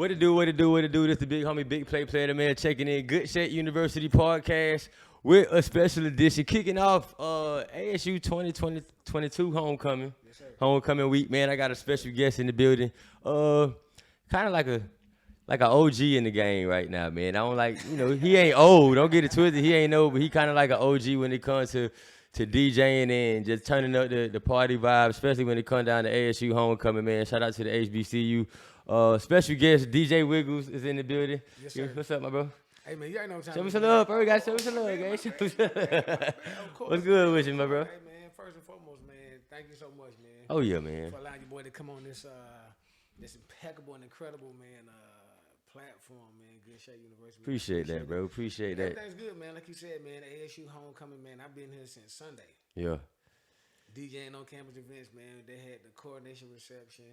What to do, what to do, what to do. This the big homie, big player the man, checking in. Good Shape University podcast with a special edition. Kicking off ASU 2022 homecoming. Yes, sir. Homecoming week, man. I got a special guest in the building. Kind of like an OG in the game right now, man. I don't like, he ain't old. Don't get it twisted. He ain't old, but he kind of like an OG when it comes to DJing and just turning up the party vibe, especially when it comes down to ASU homecoming, man. Shout out to the HBCU. Special guest DJ Wiggles is in the building. Yes, sir. What's up, my bro? Hey, man, you ain't know time. Show me some love, bro. We got to show me some love, guys. What's good with you, my bro? Hey, man, first and foremost, man, thank you so much, man. Oh, yeah, man. For allowing your boy to come on this impeccable and incredible, man, platform, man. Good Shape University. Appreciate that, bro. Appreciate that. Everything's good, man. Like you said, man, ASU homecoming, man. I've been here since Sunday. Yeah. DJing on campus events, man. They had the coordination reception.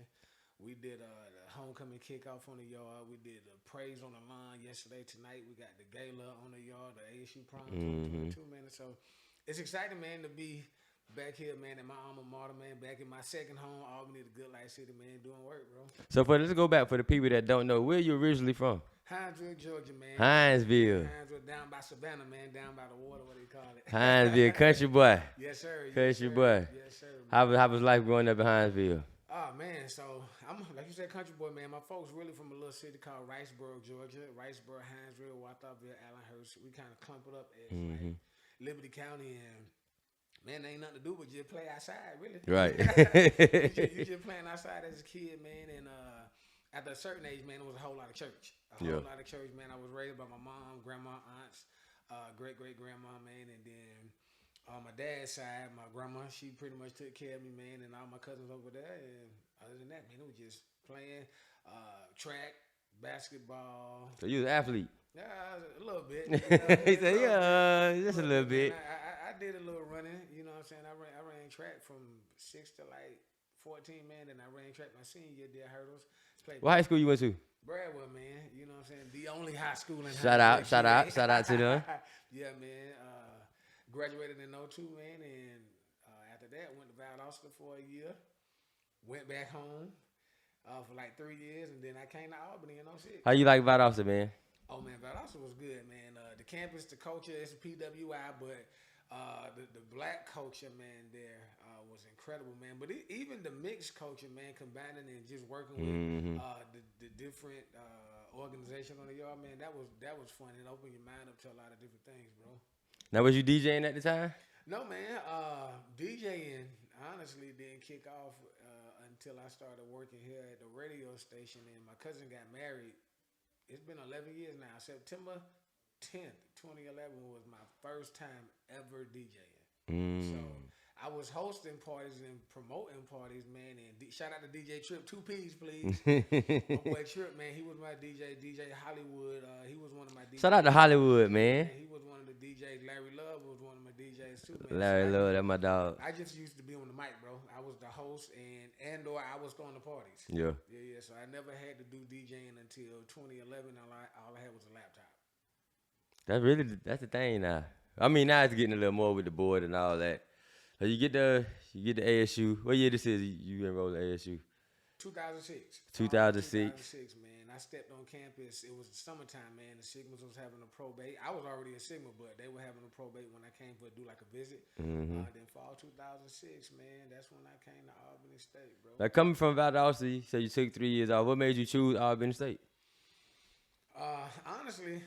We did the homecoming kickoff on the yard. We did the praise on the line yesterday. Tonight we got the gala on the yard, the ASU prom 2022, man. So it's exciting, man, to be back here, man, in my alma mater, man. Back in my second home, Albany, the Good Life City, man, doing work, bro. So let's go back for the people that don't know. Where you originally from? Hinesville, Georgia, man. Hinesville. Hinesville, down by Savannah, man, down by the water, what do you call it? Hinesville, country boy. Yes, sir. Country boy. Yes, sir. How was life growing up in Hinesville? Oh, man, so I'm, like you said, country boy, man. My folks really from a little city called Riceboro, Georgia. Riceboro, Hinesville, Watauga, Allenhurst. We kind of clump it up as like Liberty County, and man, there ain't nothing to do but just play outside, really. Right. you just playing outside as a kid, man, and at a certain age, man, it was a whole lot of church. A whole lot of church, man. I was raised by my mom, grandma, aunts, great-great-grandma, man, and then on my dad's side, my grandma, she pretty much took care of me, man, and all my cousins over there. And other than that, man, it was just playing track, basketball. So you was an athlete? Yeah, a little bit. He said, yeah, just a little bit. I did a little running, you know what I'm saying? I ran track from 6 to like 14, man, and I ran track my senior year, did hurdles. What high school you went to? Bradwell, man, you know what I'm saying? The only high school in Shout out to them. Yeah, man. Graduated in 02, man, and after that, went to Valdosta for a year. Went back home for like 3 years, and then I came to Albany in 06. How you like Valdosta, man? Oh, man, Valdosta was good, man. The campus, the culture, it's a PWI, but the black culture, man, there was incredible, man. But even the mixed culture, man, combining and just working with the different organizations on the yard, man, that was fun. It opened your mind up to a lot of different things, bro. Now, was you DJing at the time? No, man. DJing honestly didn't kick off until I started working here at the radio station, and my cousin got married. It's been 11 years now. September 10th, 2011 was my first time ever DJing. So I was hosting parties and promoting parties, man. And shout out to DJ Trip, 2 P's, please. My boy Trip, man, he was my DJ. DJ Hollywood, he was one of my DJs. Shout out to Hollywood, man. He was one of the DJs. Larry Love was one of my DJs too, man. Larry Love, that's my dog. I just used to be on the mic, bro. I was the host and/or I was throwing the parties. Yeah. Yeah. So I never had to do DJing until 2011. All I had was a laptop. That's the thing now. I mean, now it's getting a little more with the board and all that. So you get the ASU. What year this is? You enrolled in ASU? 2006. 2006, man. I stepped on campus. It was the summertime, man. The Sigmas was having a probate. I was already a Sigma, but they were having a probate when I came to do like a visit. Then fall 2006, man. That's when I came to Albany State, bro. Now coming from Valdosta, you said you took 3 years off. What made you choose Albany State? Honestly,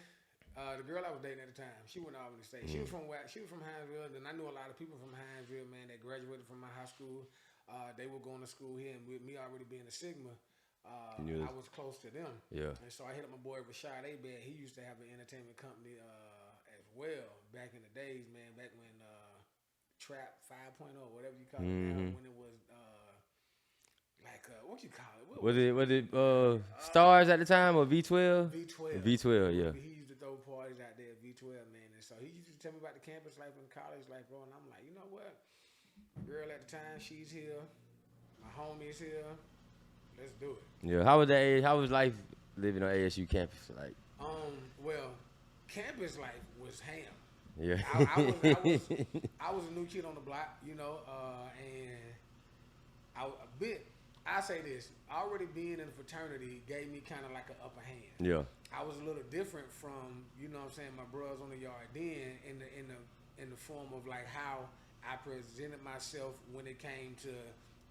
the girl I was dating at the time, she went to Albany State. She was from Hinesville, and I knew a lot of people from Hinesville, man, that graduated from my high school. They were going to school here, and with me already being a Sigma, I was close to them. Yeah. And so I hit up my boy Rashad Abed. He used to have an entertainment company as well back in the days, man, back when Trap 5.0, whatever you call it now, when it was what you call it? Was it Stars at the time or V12? V12. V12, yeah. He used to throw parties out there at V12, man. And so he used to tell me about the campus life and college life, bro. And I'm like, you know what? My girl at the time, she's here. My homie's here. Let's do it. Yeah. How was life living on ASU campus? Like, well, campus life was ham. Yeah. I was a new kid on the block, you know, and I a bit I say this: already being in a fraternity gave me kind of like an upper hand. Yeah. I was a little different from, you know what I'm saying, my brothers on the yard then in the form of like how I presented myself when it came to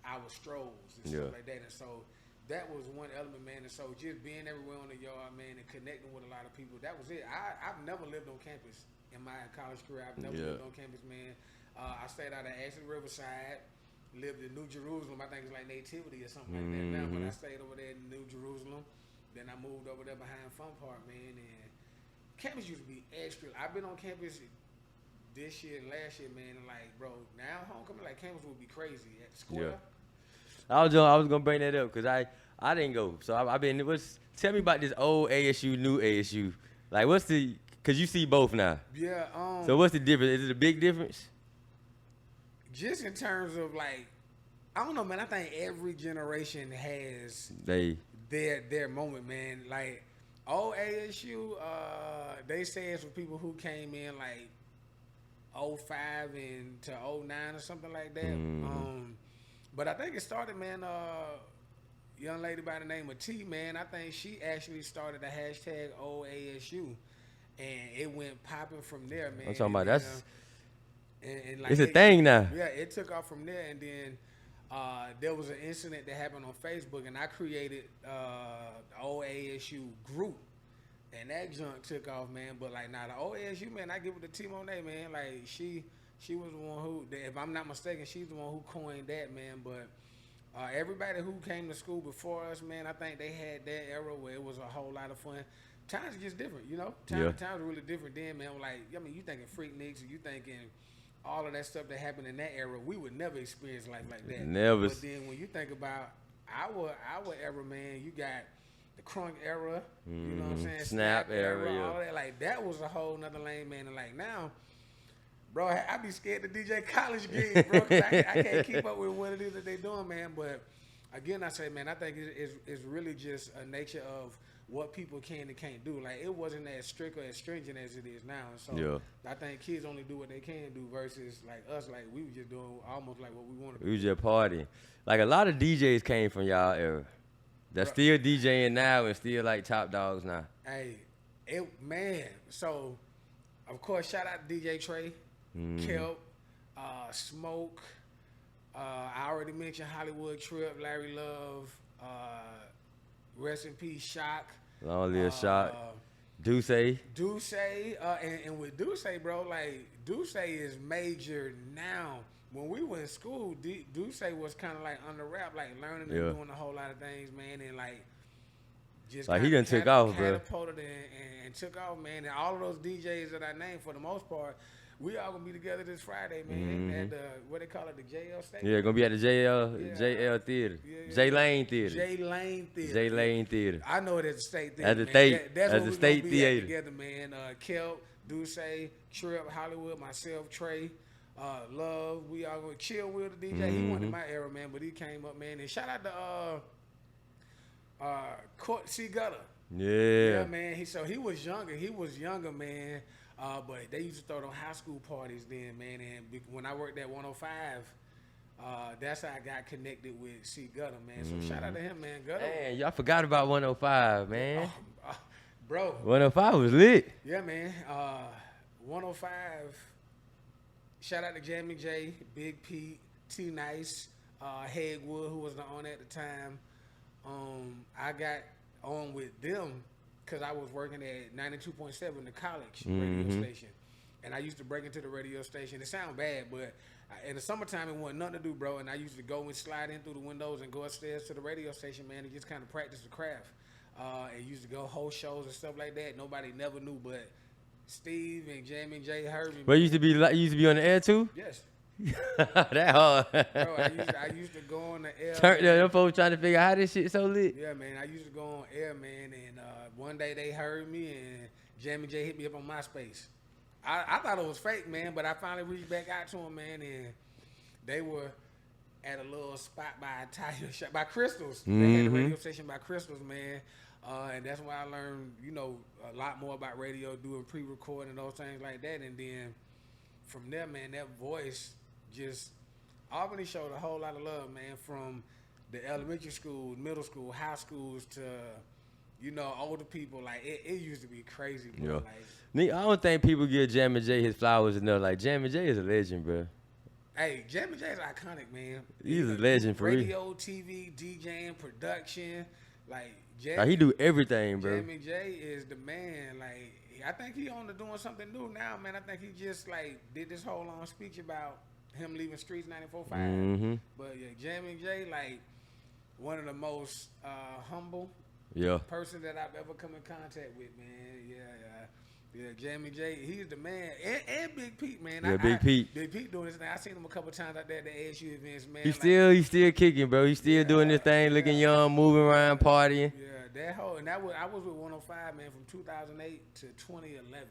our strolls and stuff like that. And so that was one element, man. And so just being everywhere on the yard, man, and connecting with a lot of people, that was it. I've never lived on campus in my college career. I've never lived on campus, man. I stayed out at Ashley Riverside, lived in New Jerusalem. I think it's like Nativity or something like that now, but I stayed over there in New Jerusalem. Then I moved over there behind Fun Park, man, and campus used to be extra. I've been on campus this year and last year, man, and like, bro, now homecoming, like, campus would be crazy at Square. I was gonna bring that up because I didn't go, so I've been. Tell me about this old ASU, new ASU. Like, because you see both now. Yeah. So what's the difference? Is it a big difference? Just in terms of like, I don't know, man. I think every generation has their moment, man. Like old ASU, they say it's for people who came in like 05 and to 09 or something like that. But I think it started, man. Young lady by the name of T, man. I think she actually started the hashtag old ASU, and it went popping from there, man. I'm talking about that's. And like it's a thing now. Yeah, it took off from there, and then there was an incident that happened on Facebook, and I created the old ASU group, and that junk took off, man. But like, now the old ASU, man, I give it to T Monet, man. Like she was the one who, if I'm not mistaken, she's the one who coined that, man. But everybody who came to school before us, man, I think they had that era where it was a whole lot of fun. Times are just different, you know. Times are really different then, man. Like, I mean, you thinking Freakniks, and you thinking all of that stuff that happened in that era, we would never experience life like that. Never. But then when you think about our era, man, you got the crunk era, you know what I'm saying? Snap era, all that. Like, that was a whole nother lane, man. And like now, bro, I be scared to DJ college gigs, bro, because I can't keep up with what it is that they doing, man. But again, I say, man, I think it's really just a nature of what people can and can't do. Like, it wasn't as strict or as stringent as it is now. And so I think kids only do what they can do versus like us, like we were just doing almost like what we wanted to do. We was just partying. Like, a lot of DJs came from y'all era. That's still DJing now and still like top dogs now. Hey, man. So, of course, shout out to DJ Trey, Kelp, Smoke. I already mentioned Hollywood Trip, Larry Love, rest in peace, Shock. Long live Shock. Duce. And with Duce, bro, like, Duce is major now. When we were in school, Duce was kind of like under wrap, like learning and doing a whole lot of things, man, and like just like he done took off, bro. Catapulted and took off, man. And all of those DJs that I named, for the most part, we all gonna be together this Friday, man. At the, what they call it, the JL Stadium. Yeah, gonna be at the JL Theater. J Lane Theater. J Lane Theater. I know it as a state theater. At the state. That's as what a we state gonna be theater. At together, man. Kelp, Duce, Trip, Hollywood, myself, Trey, Love. We all gonna chill with the DJ. He wasn't in my era, man, but he came up, man. And shout out to Court C Gutter. Yeah, man. He was younger, man. But they used to throw it on high school parties then, man. And when I worked at 105, that's how I got connected with C Gutter, man. So shout out to him, man. Gutter. Man, y'all forgot about 105, man. Bro. 105 was lit. Yeah, man. 105. Shout out to Jamie J, Big Pete, T Nice, Hegwood, who was the owner at the time. I got on with them because I was working at 92.7, the college radio station. And I used to break into the radio station. It sounds bad, but in the summertime, it wasn't nothing to do, bro. And I used to go and slide in through the windows and go upstairs to the radio station, man, and just kind of practice the craft. And used to go host shows and stuff like that. Nobody never knew, but Steve and Jamie J heard me. But you used to be on the air too? Yes. That hard. Bro, I used to go on the air. Them folks trying to figure out how this shit so lit. Yeah, man. I used to go on air, man, and one day they heard me, and Jamie J hit me up on MySpace. I thought it was fake, man, but I finally reached back out to them, man, and they were at a little spot by a tire shop, by Crystals. They had a radio station by Crystals, man. And that's why I learned, a lot more about radio, doing pre-recording and those things like that. And then from there, man, that voice just, Albany showed a whole lot of love, man, from the elementary schools, middle school, high schools to, you know, older people. Like it used to be crazy, bro. Yeah. Like, I don't think people give Jammin' J his flowers enough. Like Jammin' J is a legend, bro. hey, Jammin' J is iconic, man. He's a legend for real. Radio, TV, DJing, production, like Like he do everything, bro. Jammin' J is the man. Like I think he on to doing something new now, man. I think he just like did this whole long speech about him leaving Streets 94.5. Mm-hmm. But yeah, Jammin' J, like one of the most humble person that I've ever come in contact with, man. Yeah, Jammin' J, he's the man. And Big Pete, man. Yeah, Big Pete. Big Pete doing this thing. I seen him a couple times out there at the ASU events, man. He's still kicking, bro. He's still doing this thing, looking young, moving around, partying. Yeah, I was with 105, man, from 2008 to 2011.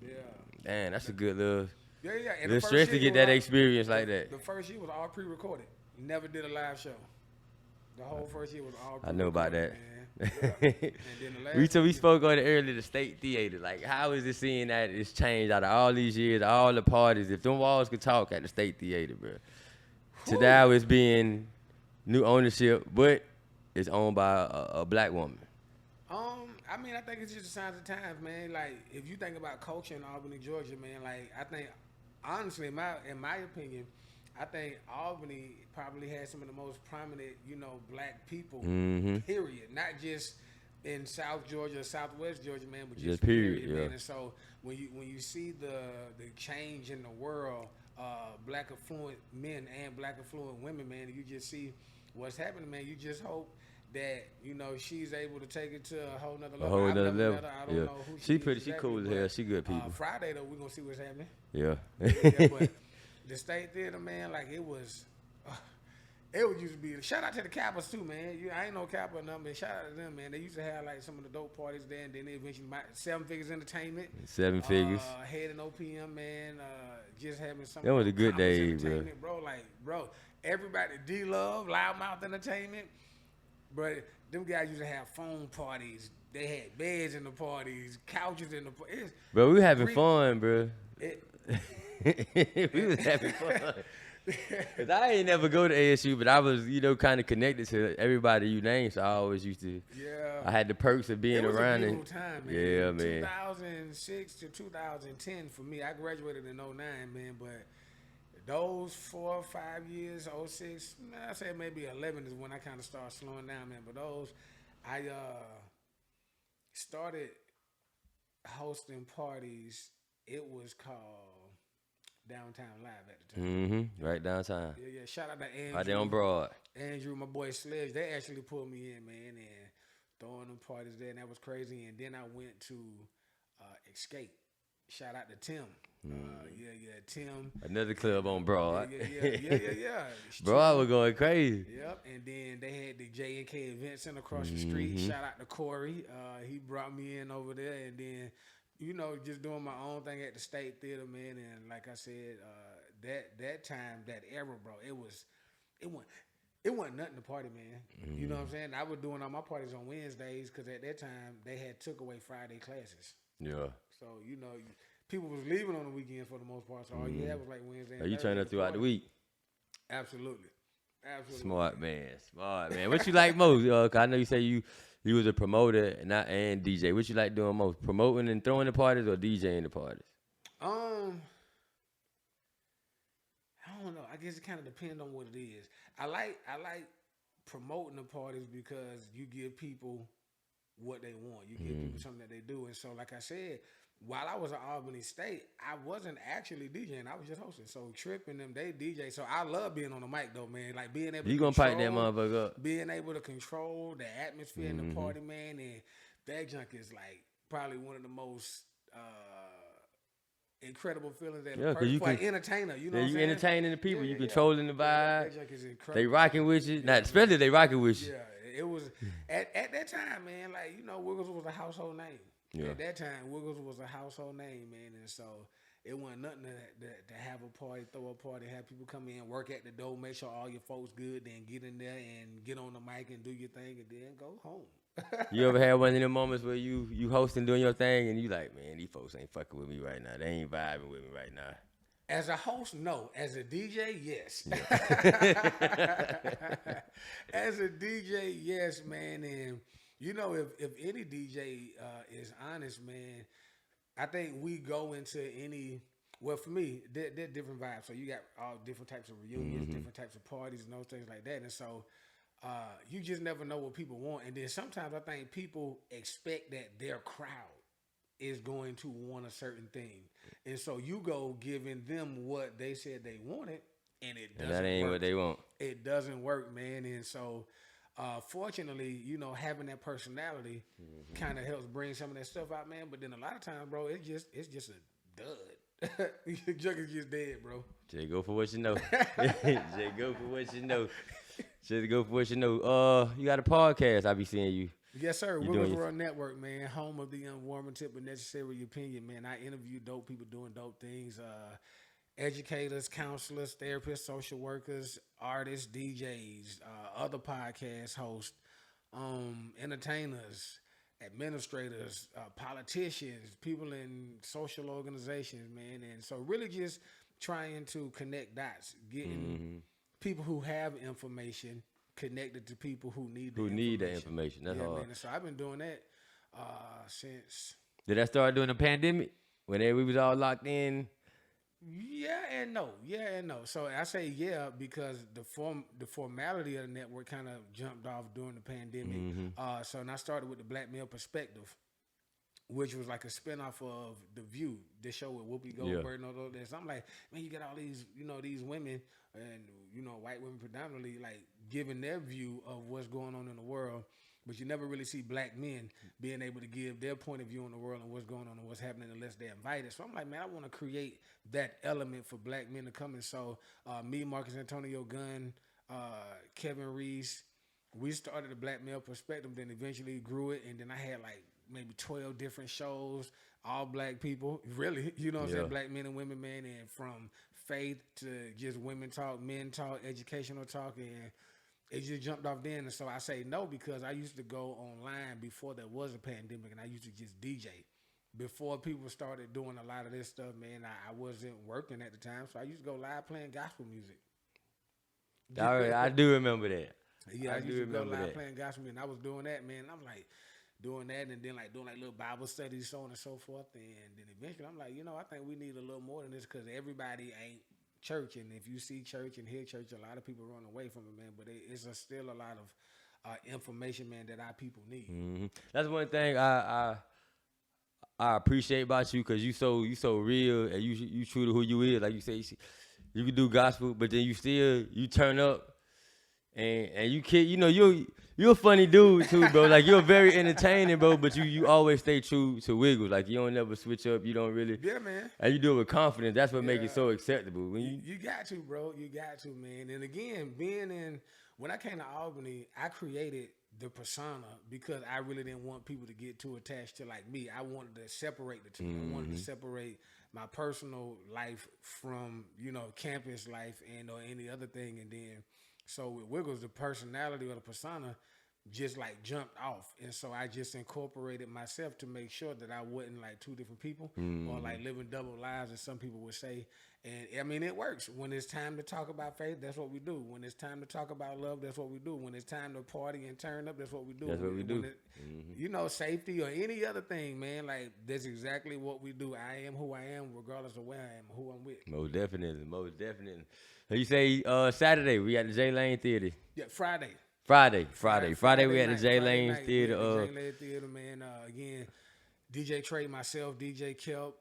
Yeah. Damn, that's a good little. Yeah. And It's stress to get that experience like that. The first year was all pre-recorded. Never did a live show. The whole first year was all pre-recorded. I know about that. Man. Yeah. And then the last we spoke on it earlier, the State Theater. Like, how is it seeing that it's changed out of all these years, all the parties? If them walls could talk at the State Theater, bro. To now it's being new ownership, but it's owned by a black woman. I mean, I think it's just the signs of times, man. Like, if you think about culture in Albany, Georgia, man, like, I think, honestly, in my opinion, I think Albany probably has some of the most prominent, you know, black people, period. Not just in South Georgia, Southwest Georgia, man, but just period, man. And so when you see the change in the world, black affluent men and black affluent women, man, you just see what's happening, man. You just hope that, you know, she's able to take it to a whole nother level. I don't know who she cool as hell. She good people. Friday, though, we're going to see what's happening. Yeah. But the State Theater, man, like it was used to be. Shout out to the Kappas too, man. I ain't no Kappa or nothing, but shout out to them, man. They used to have like some of the dope parties there, and then they eventually Seven Figures Entertainment. Seven Figures. Head and OPM, man. Just having some. That was a good day, bro. Bro, everybody D Love, Loudmouth Entertainment, but them guys used to have phone parties. They had beds in the parties, couches in the parties. Bro, we were having fun, bro. We was having fun. Cause I ain't never go to ASU, but I was, you know, kind of connected to everybody you named, so I always used to. Yeah. I had the perks of being around. It was a beautiful time, man. Yeah, man. 2006 to 2010 for me. I graduated in 09, man, but those 4 or 5 years, 06, I say maybe 11 is when I kind of started slowing down, man. But those, I started hosting parties. It was called Downtown Live at the time. Right downtown. Yeah. Shout out to Andrew. Right there on Broad. Andrew, my boy Sledge. They actually pulled me in, man, and throwing them parties there, and that was crazy. And then I went to Escape. Shout out to Tim. Tim. Another club on Broad. Yeah. Broad was going crazy. Yep. And then they had the J&K Event Center across the street. Shout out to Corey. He brought me in over there, and then, you know, just doing my own thing at the State Theater, man. And like I said, that time, that era, bro, it wasn't nothing to party, man. You know what I'm saying? I was doing all my parties on Wednesdays because at that time they had took away Friday classes. Yeah. So, you know, people was leaving on the weekends for the most part. So all you had was like Wednesday. You turned up throughout the week. Absolutely. Smart man. What you like most? 'Cause I know you say you was a promoter and DJ. What you like doing most? Promoting and throwing the parties or DJing the parties? I don't know. I guess it kind of depends on what it is. I like promoting the parties because you give people what they want. You give people something that they do. And so, like I said, while I was at Albany State, I wasn't actually DJing. I was just hosting. So Trip and them, they DJ. So I love being on the mic though, man. Like being able to gonna pipe that motherfucker up. Being able to control the atmosphere in the party, man. And that junk is like probably one of the most incredible feelings that for an entertainer. You know what I'm you saying? entertaining the people. You controlling the vibe. That junk is incredible. They rocking with you. Especially they rocking with you. Yeah, it was at that time, man. Like, you know, Wiggles was a household name. Yeah. At that time, Wiggles was a household name, man, and so it wasn't nothing to have a party, throw a party, have people come in, work at the door, make sure all your folks good, then get in there and get on the mic and do your thing, and then go home. You ever had one of them moments where you hosting, doing your thing, and you like, man, these folks ain't fucking with me right now. They ain't vibing with me right now. As a host, no. As a DJ, yes. Yeah. As a DJ, yes, man. And you know, if any DJ is honest, man, I think we go into any. Well, for me, they're different vibes. So you got all different types of reunions, different types of parties, and those things like that. And so you just never know what people want. And then sometimes I think people expect that their crowd is going to want a certain thing. And so you go giving them what they said they wanted, and it doesn't that ain't work. what they want. It doesn't work, man. And so fortunately, you know, having that personality kind of helps bring some of that stuff out, man. But then a lot of times, bro, it's just a dud. Your junk is just dead, bro. Just go for what you know. Just go for what you know. Just go for what you know. You got a podcast. I be seeing you. Yes, sir. You Wiggles doing World Network, man. Home of the unwarranted but necessary opinion, man. I interview dope people doing dope things. Educators, counselors, therapists, social workers, artists, DJs, other podcast hosts, entertainers, administrators, politicians, people in social organizations, man. And so really just trying to connect dots, getting people who have information connected to people who need that information. That's hard. Man. And so I've been doing that since. Did that start during the pandemic when we was all locked in? Yeah and no. So I say yeah because the formality of the network kind of jumped off during the pandemic. So and I started with the Black Male Perspective, which was like a spinoff of The View, the show with Whoopi Goldberg and all that. So I'm like, man, you got all these, you know, these women and, you know, white women predominantly, like giving their view of what's going on in the world. But you never really see black men being able to give their point of view on the world and what's going on and what's happening unless they're invited. So I'm like, man, I want to create that element for black men to come. And so me, Marcus Antonio Gunn, Kevin Reese, we started the Black Male Perspective, then eventually grew it. And then I had like maybe 12 different shows, all black people, really, you know what I'm saying? Black men and women, man, and from faith to just women talk, men talk, educational talk, and it just jumped off then. And so I say no because I used to go online before there was a pandemic, and I used to just DJ. Before people started doing a lot of this stuff, man, I wasn't working at the time, so I used to go live playing gospel music. I do remember that. Yeah, I used to go live playing gospel music, and I was doing that, man. I'm like doing that, and then like doing like little Bible studies, so on and so forth. And then eventually, I'm like, you know, I think we need a little more than this because everybody ain't church, and if you see church and hear church, a lot of people run away from it, man. But it's still a lot of information, man, that our people need. That's one thing I appreciate about you because you so real and you true to who you is. Like you say, you can do gospel, but then you turn up and you kid. You know you're a funny dude too, bro. Like you're very entertaining, bro. But you always stay true to Wiggles. Like you don't never switch up. You don't really. Yeah, man. And you do it with confidence. That's what makes it so acceptable. When you got to, bro. You got to, man. And again, when I came to Albany, I created the persona because I really didn't want people to get too attached to like me. I wanted to separate the two. I wanted to separate my personal life from, you know, campus life and or any other thing. And then so with Wiggles, the personality or the persona just like jumped off. And so I just incorporated myself to make sure that I wasn't like two different people or like living double lives, as some people would say. And I mean, it works. When it's time to talk about faith, that's what we do. When it's time to talk about love, that's what we do. When it's time to party and turn up, that's what we do. That's what we do. You know, safety or any other thing, man, like that's exactly what we do. I am who I am, regardless of where I am, who I'm with. Most definitely. So you say Saturday we at the J Lane Theater. Yeah, Friday we at the J Lane Theater. J Lane Theater, man. Again, DJ Trey, myself, DJ Kelp,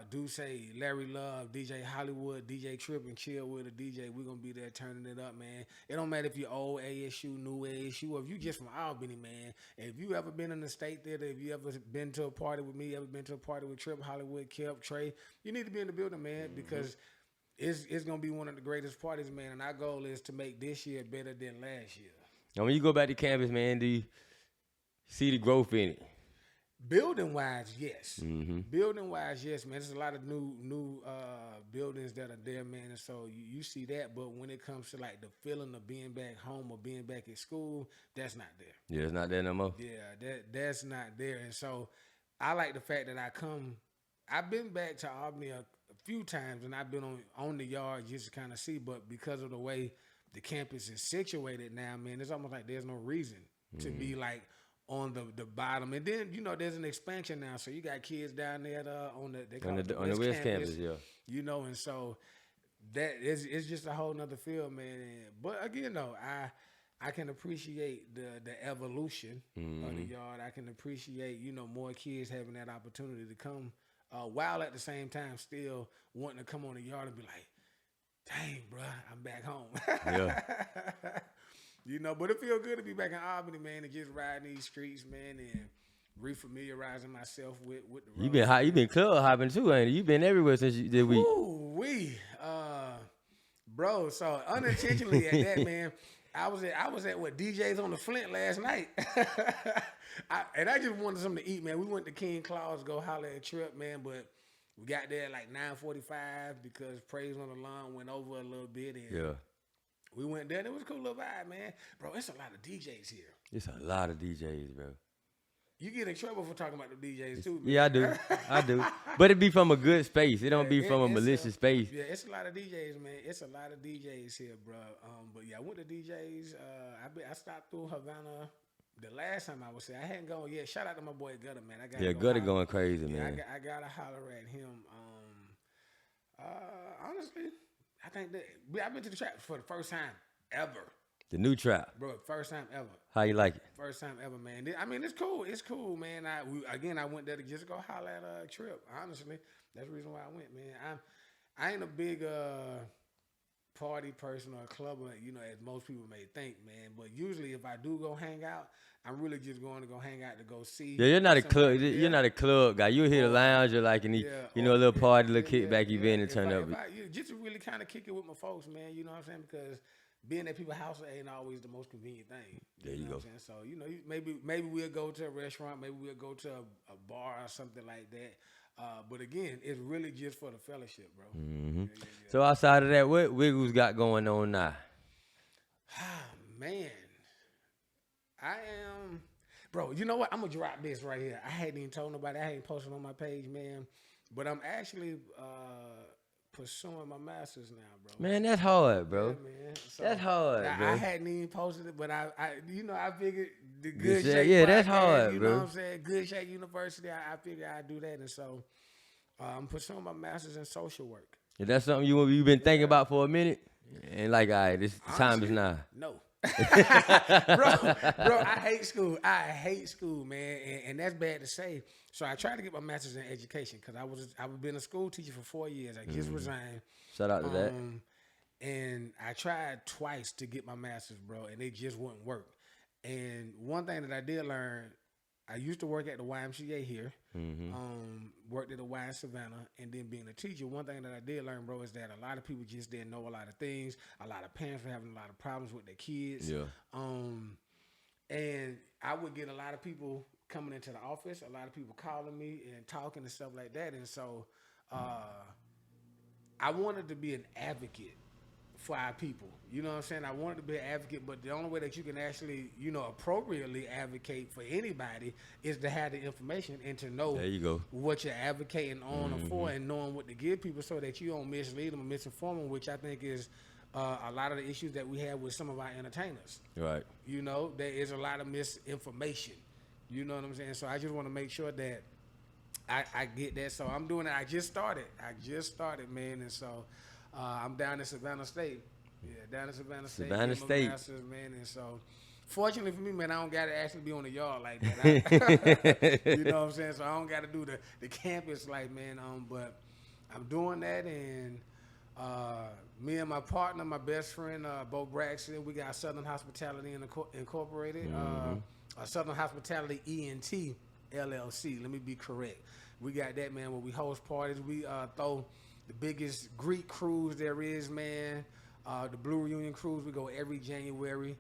Duce, Larry Love, DJ Hollywood, DJ Trip, and Chill with a DJ. We're going to be there turning it up, man. It don't matter if you're old ASU, new ASU, or if you just from Albany, man. And if you ever been in the State Theater, if you ever been to a party with me, ever been to a party with Trip, Hollywood, Kelp, Trey, you need to be in the building, man, because it's going to be one of the greatest parties, man. And our goal is to make this year better than last year. And when you go back to campus, man, do you see the growth in it? Building wise, yes. Building wise, yes, man. There's a lot of new buildings that are there, man. And so you see that. But when it comes to like the feeling of being back home or being back at school, that's not there. Yeah, it's not there no more. Yeah, that's not there. And so I like the fact that I've been back to Albany few times, and I've been on the yard just to kind of see. But because of the way the campus is situated now, man, it's almost like there's no reason to be like on the bottom. And then there's an expansion now, so you got kids down there on the West campus, yeah. And so that it's just a whole nother field, man. But again, though, I can appreciate the evolution of the yard. I can appreciate more kids having that opportunity to come, while at the same time still wanting to come on the yard and be like, dang, bro, I'm back home. Yeah. But it feels good to be back in Albany, man, and just riding these streets, man, and refamiliarizing myself with the road. You been club hopping too, ain't you? You been everywhere since this week. Ooh, bro. So unintentionally at that, man, I was at what DJs on the Flint last night, and I just wanted something to eat, man. We went to King Claus, go holler at Trip, man, but we got there at like 9:45 because Praise on the Lawn went over a little bit, and Yeah. we went there. And it was a cool little vibe, man. Bro, it's a lot of DJs here. It's a lot of DJs, bro. You get in trouble for talking about the DJs too, man. Yeah, I do. But it be from a good space. It don't be from a malicious space. Yeah, it's a lot of DJs, man. It's a lot of DJs here, bro. But yeah, I went to DJs. I stopped through Havana the last time I was there. I hadn't gone yet. Shout out to my boy Gutter, man. Gutter going crazy, man. I gotta holler at him. Honestly, I think that I've been to the trap for the first time ever. The new trap. Bro, first time ever. How you like it? First time ever, man. I mean, it's cool. It's cool, man. I went there to just go holler at a Trip. Honestly, that's the reason why I went, man. I ain't a big party person or a clubber, as most people may think, man. But usually, if I do go hang out, I'm really just going to go hang out to go see. Yeah, you're not a club. You're not a club guy. You hit a lounge or like a little party, little kickback event, and turn up. Just to really kind of kick it with my folks, man. You know what I'm saying? Because being at people's house ain't always the most convenient thing. There you go. What I'm saying? So, maybe we'll go to a restaurant, maybe we'll go to a bar or something like that. But again, it's really just for the fellowship, bro. Mm-hmm. So outside of that, what Wiggles got going on now? Man, I am, bro. You know what? I'm gonna drop this right here. I hadn't even told nobody. I hadn't posted on my page, man. But I'm actually pursuing my master's now, bro. Man, that's hard, bro. Yeah, man. So, that's hard, bro. I hadn't even posted it, but I figured the Good Shape. Yeah, podcast, that's hard, you bro. know what I'm saying? Good Shape University. I figured I'd do that, and so I'm pursuing my master's in social work. Is that something you've been thinking about for a minute? And like, all right, this time is now. No. bro, I hate school. I hate school, man, and that's bad to say. So I tried to get my master's in education because I've been a school teacher for 4 years. I just resigned. Shout out to that. And I tried twice to get my master's, bro, and it just wouldn't work. And one thing that I did learn, I used to work at the YMCA here, worked at the Y in Savannah, and then being a teacher, one thing that I did learn, bro, is that a lot of people just didn't know a lot of things. A lot of parents were having a lot of problems with their kids. Yeah. And I would get a lot of people coming into the office, a lot of people calling me and talking and stuff like that. And so I wanted to be an advocate for our people. You know what I'm saying? I wanted to be an advocate, but the only way that you can actually, appropriately advocate for anybody is to have the information and to know there you go. What you're advocating on or for, and knowing what to give people so that you don't mislead them or misinform them, which I think is a lot of the issues that we have with some of our entertainers. Right. There is a lot of misinformation. You know what I'm saying? So I just want to make sure that I get that. So I'm doing it. I just started, man. And so I'm down in Savannah State. Yeah, down in Savannah State. Savannah State. Masters, man. And so fortunately for me, man, I don't got to actually be on the yard like that. You know what I'm saying? So I don't got to do the campus like, man. But I'm doing that, and me and my partner, my best friend, Bo Braxton, we got Southern Hospitality Incorporated, Southern Hospitality ENT LLC. Let me be correct. We got that, man, where we host parties. We throw the biggest Greek cruise there is, man. The Blue Reunion cruise, we go every January.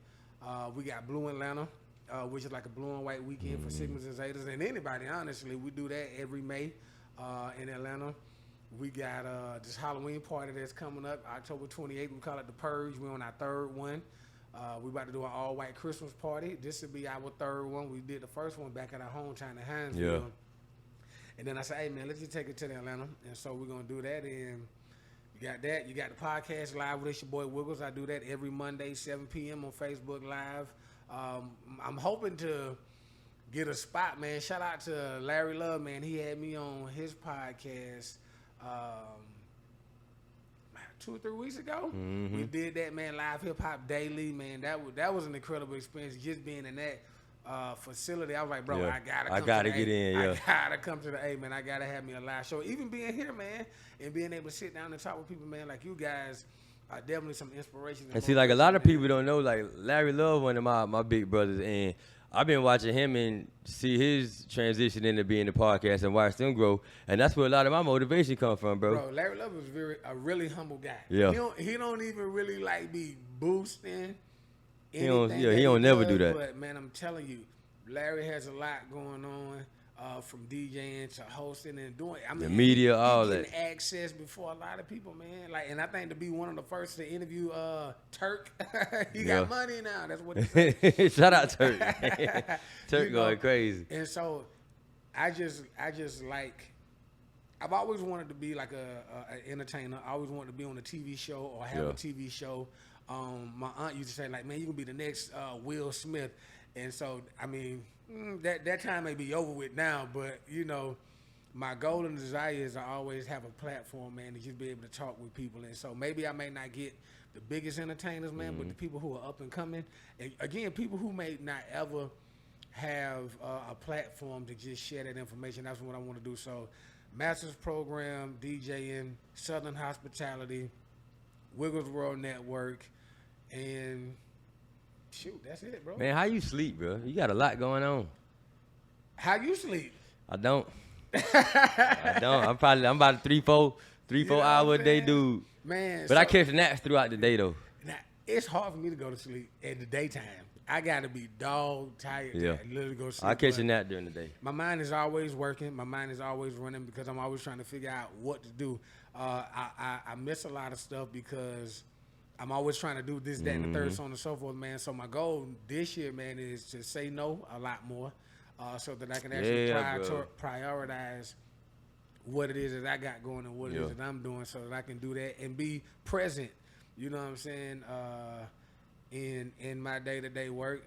We got Blue Atlanta, which is like a blue and white weekend for Sigmas and Zetas. And anybody, honestly, we do that every May in Atlanta. We got this Halloween party that's coming up, October 28th. We call it The Purge. We're on our third one. We're about to do an all-white Christmas party. This will be our third one. We did the first one back at our hometown in Hinesville. And then I said, hey, man, let's just take it to the Atlanta. And so we're going to do that. And you got that. You got the podcast live with your boy Wiggles. I do that every Monday, 7 p.m. on Facebook Live. I'm hoping to get a spot, man. Shout out to Larry Love, man. He had me on his podcast 2 or 3 weeks ago. Mm-hmm. We did that, man, live hip hop daily, man. That was an incredible experience just being in that facility. I was like, bro, Yeah. I gotta get in. Yeah. I gotta come to the A, man. I gotta have me a live show. Even being here, man, and being able to sit down and talk with people, man, like you guys are definitely some inspiration. And see, like a lot of people don't know, like Larry Love, one of my big brothers, and I've been watching him and see his transition into being the podcast and watch them grow, and that's where a lot of my motivation come from, bro. Bro, Larry Love is a really humble guy. Yeah. He don't even really like be boosting. He don't never do that. But man, I'm telling you, Larry has a lot going on. From DJing to hosting and doing, I mean, the media, all he that. Access before a lot of people, man. Like, and I think to be one of the first to interview Turk, he got money now. That's what he said. Shout out Turk. Turk know, going crazy. And so, I just like, I've always wanted to be like an entertainer. I always wanted to be on a TV show or have a TV show. My aunt used to say, like, man, you can be the next Will Smith. And so, I mean, that time may be over with now, but, you know, my goal and desire is to always have a platform, man, to just be able to talk with people. And so maybe I may not get the biggest entertainers, man, but the people who are up and coming, and again, people who may not ever have a platform to just share that information, that's what I want to do. So master's program, DJing, Southern Hospitality, Wiggles World Network, and shoot, that's it, bro. Man, how you sleep, bro? You got a lot going on. How you sleep? I don't. I don't. I'm about a 3-4 hour a day dude. Man, but I catch naps throughout the day though. Now, it's hard for me to go to sleep in the daytime. I gotta be dog tired to literally go to sleep. I catch a nap during the day. My mind is always working. My mind is always running because I'm always trying to figure out what to do. I miss a lot of stuff because I'm always trying to do this, that, and the third, so on and so forth, man. So my goal this year, man, is to say no a lot more, so that I can actually prioritize what it is that I got going and what it is that I'm doing, so that I can do that and be present. You know what I'm saying? In my day-to-day work,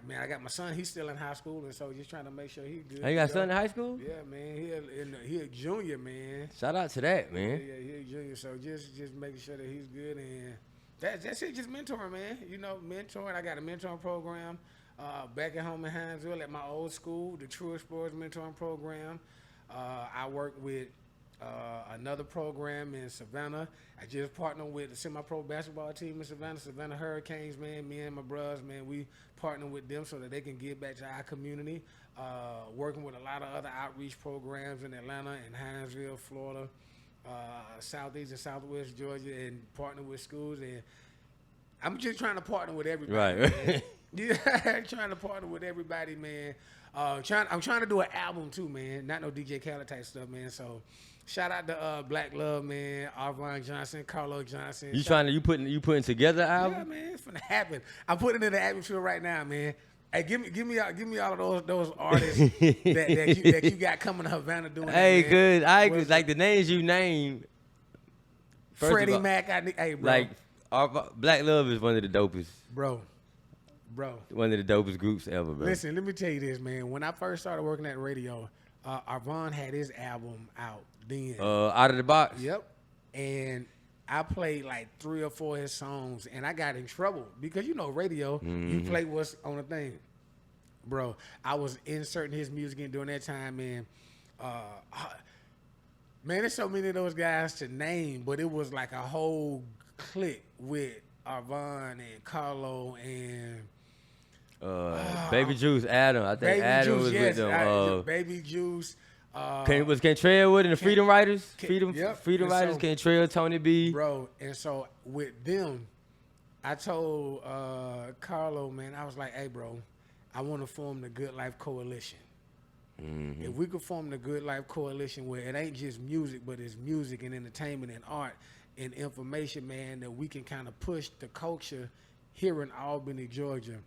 And I got my son. He's still in high school, and so just trying to make sure he's good. Oh, you got a son in high school? Yeah, man. He a junior, man. Shout out to that, man. Yeah, he a junior. So just making sure that he's good, and that's it. Just mentoring, man. You know, mentoring. I got a mentoring program back at home in Hinesville at my old school, the True Explorers Mentoring Program. I work with another program in Savannah. I just partnered with a semi-pro basketball team in Savannah Hurricanes, man. Me and my brothers, man, we partner with them so that they can give back to our community. Working with a lot of other outreach programs in Atlanta and Hinesville, Florida, Southeast and Southwest Georgia, and partner with schools. And I'm just trying to partner with everybody. Right. Yeah, trying to partner with everybody, man. I'm trying to do an album too, man. Not no DJ Khaled type stuff, man. So shout out to Black Love, man. Arvon Johnson, Carlo Johnson. You putting together an album? Yeah, man, it's finna happen. I'm putting it in the atmosphere right now, man. Hey, give me all of those artists that you got coming to Havana doing. Hey, that, good. I agree. Like the names you named. Freddie Mac. Hey, bro. Like Black Love is one of the dopest. Bro. One of the dopest groups ever, bro. Listen, let me tell you this, man. When I first started working at radio, Arvon had his album out then. Out of the Box? Yep. And I played like 3 or 4 of his songs, and I got in trouble because, you know, radio, you play what's on the thing. Bro, I was inserting his music in during that time, and man, there's so many of those guys to name, but it was like a whole clique with Arvon and Carlo and Baby Juice, Adam. I think Baby Adam Juice, was yes, with them. Baby Juice. Was Cantrell with it, the Freedom Riders? Freedom And Riders, so, Cantrell, Tony B. Bro, and so with them, I told Carlo, man, I was like, hey, bro, I want to form the Good Life Coalition. If we could form the Good Life Coalition where it ain't just music, but it's music and entertainment and art and information, man, that we can kind of push the culture here in Albany, Georgia,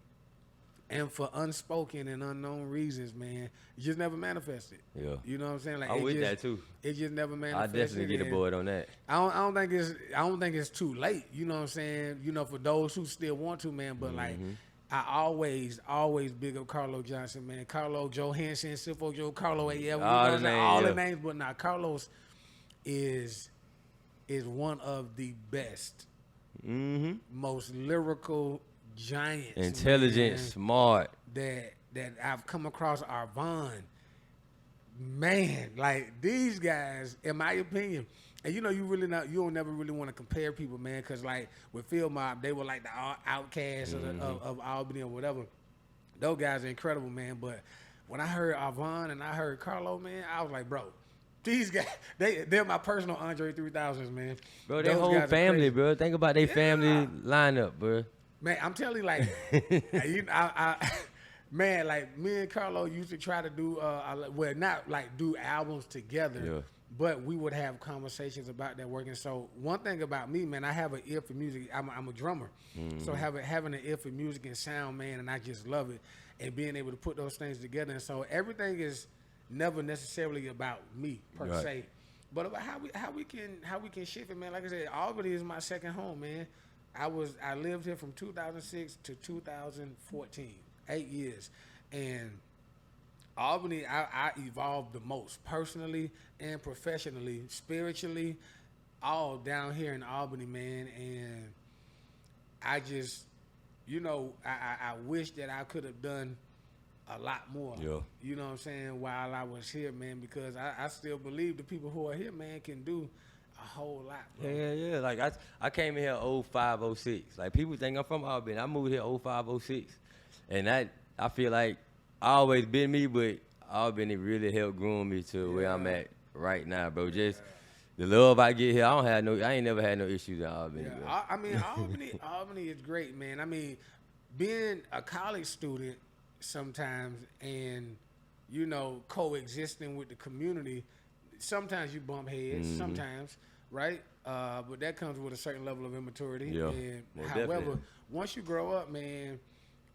And for unspoken and unknown reasons, man, it just never manifested. Yeah. You know what I'm saying? Like I'm it with just, that too. It just never I manifested. definitely get and aboard on that. I don't think it's too late. You know what I'm saying? You know, for those who still want to, man. But like, I always big up Carlo Johnson, man. Carlo Johansson, Sifo Joe, Carlo AF. You know what I'm saying? All the names, but now Carlos is one of the best, most lyrical giants, Intelligent, man, smart. that I've come across. Arvon, man, like these guys, in my opinion, and you know, you don't never really want to compare people, man, because like with Field Mob, they were like the outcasts of Albany or whatever. Those guys are incredible, man. But when I heard Arvon and I heard Carlo, man, I was like, bro, these guys, they're my personal Andre 3000s, man. Bro, their whole family, bro. Think about their family lineup, bro. Man, I'm telling you, like, man, like me and Carlo used to try to do, not like do albums together, but we would have conversations about that working. So one thing about me, man, I have an ear for music. I'm a drummer, so having an ear for music and sound, man, and I just love it, and being able to put those things together. And so everything is never necessarily about me per se, but about how we can shift it, man. Like I said, Albany is my second home, man. I lived here from 2006 to 2014, 8 years, and Albany I evolved the most personally and professionally, spiritually, all down here in Albany, man. And I just, you know, I wish that I could have done a lot more. Yeah. You know what I'm saying? While I was here, man, because I still believe the people who are here, man, can do a whole lot, bro. Yeah. Like I came in here 05, 06. Like people think I'm from Albany. I moved here 05, 06. And I feel like I always been me, but Albany really helped groom me to where I'm at right now, bro. Just the love I get here, I ain't never had no issues in Albany, bro. I mean, Albany is great, man. I mean, being a college student sometimes and, you know, coexisting with the community, sometimes you bump heads, sometimes, right? But that comes with a certain level of immaturity. Yeah. And Well, however, definitely. once you grow up, man,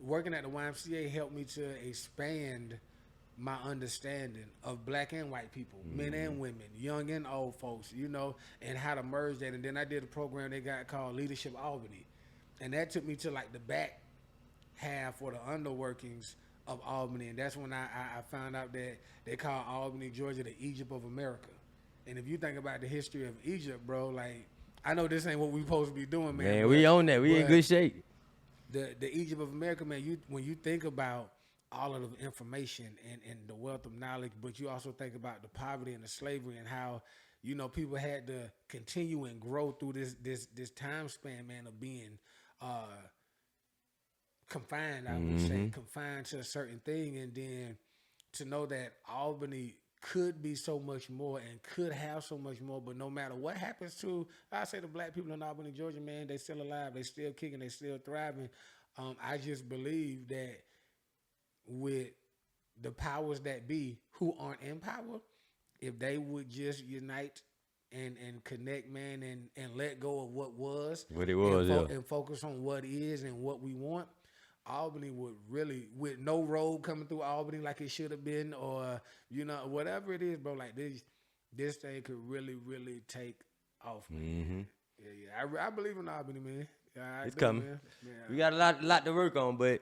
working at the YMCA helped me to expand my understanding of black and white people, men and women, young and old folks, you know, and how to merge that. And then I did a program they got called Leadership Albany. And that took me to like the back half or the underworkings of Albany. And that's when I found out that they call Albany, Georgia, the Egypt of America. And if you think about the history of Egypt, bro, like, I know this ain't what we supposed to be doing, man. Man, we own that. We in good shape. The Egypt of America, man, when you think about all of the information and the wealth of knowledge, but you also think about the poverty and the slavery and how, you know, people had to continue and grow through this time span, man, of being confined, I would say, confined to a certain thing. And then to know that Albany could be so much more and could have so much more, but no matter what happens to, I say the black people in Albany, Georgia, man, they still alive, they still kicking, they still thriving. I just believe that with the powers that be who aren't in power, if they would just unite and connect, man, and let go of what was, and focus on what is and what we want, Albany would really, with no road coming through Albany like it should have been, or, you know, whatever it is, bro, like this thing could really, really take off, man. Yeah. I believe in Albany, man. It's coming. Man. Yeah. We got a lot to work on, but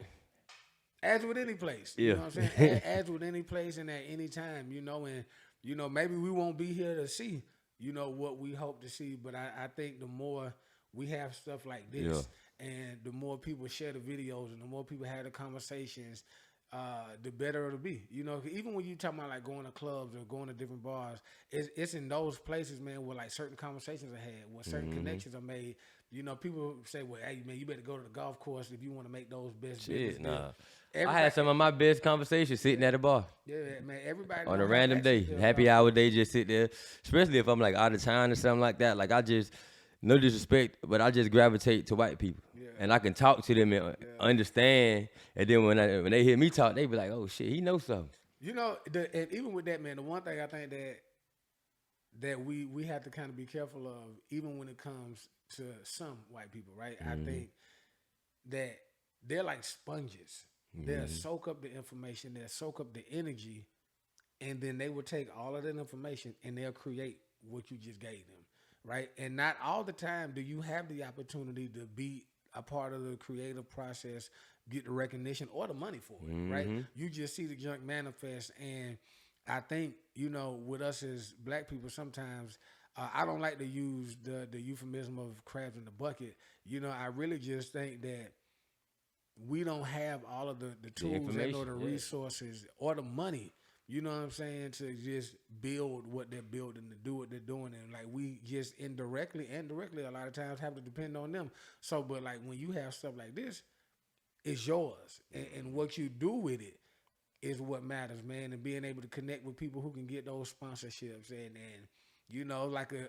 as with any place, you know what I'm saying? As with any place and at any time, you know, and, you know, maybe we won't be here to see, you know, what we hope to see, but I think the more we have stuff like this and the more people share the videos and the more people have the conversations, the better it'll be. You know, even when you talk about like going to clubs or going to different bars, it's in those places, man, where like certain conversations are had, where certain connections are made. You know, people say, well, hey, man, you better go to the golf course if you want to make those best business deals. I had some of my best conversations sitting at a bar. Yeah, man, everybody. On a random day, happy hour day, just sit there. Especially if I'm like out of town or something like that. Like I just, no disrespect, but I just gravitate to white people. Yeah. And I can talk to them and understand. And then when they hear me talk, they be like, oh shit, he knows something. You know, and even with that, man, the one thing I think that we have to kind of be careful of, even when it comes to some white people, right? I think that they're like sponges. They'll soak up the information, they'll soak up the energy, and then they will take all of that information and they'll create what you just gave them, right? And not all the time do you have the opportunity to be a part of the creative process, get the recognition or the money for it, right? You just see the junk manifest. And I think, with us as black people, sometimes I don't like to use the euphemism of crabs in the bucket. I really just think that we don't have all of the tools or the resources or the money, you know what I'm saying, to just build what they're building, to do what they're doing. And like we just indirectly and directly a lot of times have to depend on them. So, but like when you have stuff like this, it's yours. And what you do with it is what matters, man. And being able to connect with people who can get those sponsorships and